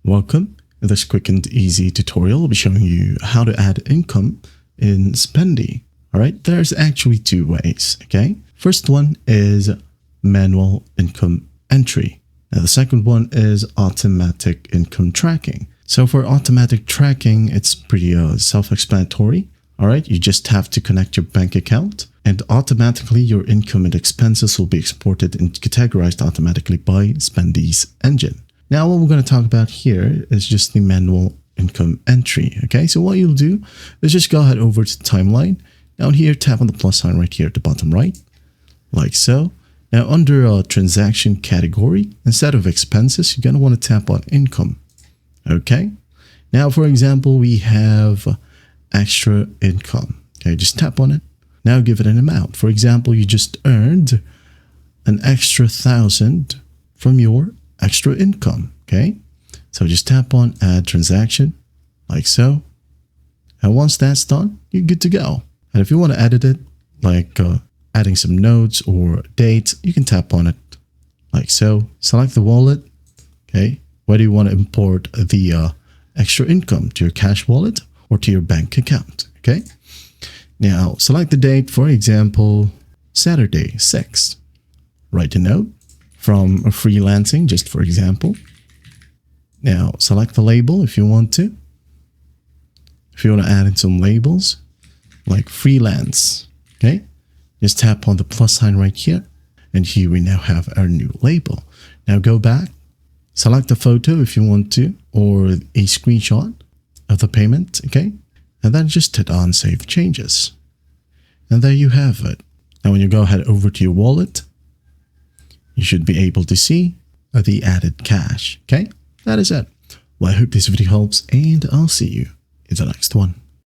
Welcome. In this quick and easy tutorial, I'll be showing you how to add income in Spendee. All right, there's actually two ways, okay? First one is manual income entry. Now the second one is automatic income tracking. So for automatic tracking, it's pretty self-explanatory. All right, you just have to connect your bank account and automatically your income and expenses will be exported and categorized automatically by Spendee's engine. Now, what we're going to talk about here is just the manual income entry. Okay, so what you'll do is just go ahead over to the timeline. Down here, tap on the plus sign right here at the bottom right, like so. Now, under a transaction category, instead of expenses, you're going to want to tap on income. Okay, now, for example, we have extra income. Okay, just tap on it. Now, give it an amount. For example, you just earned an extra 1,000 from your extra income. Okay, so just tap on add transaction like so, and once that's done, you're good to go. And if you want to edit it, like adding some notes or dates, you can tap on it like so. Select the wallet. Okay, whether you want to import the extra income to your cash wallet or to your bank account. Okay, now select the date, for example Saturday 6. Write a note from freelancing, just for example. Now select the label if you want to. If you want to add in some labels like freelance, okay, just tap on the plus sign right here, and here we now have our new label. Now go back, select a photo if you want to, or a screenshot of the payment, okay, and then just hit on save changes, and there you have it. Now when you go ahead over to your wallet, you should be able to see the added cash. Okay, that is it. Well, I hope this video helps, and I'll see you in the next one.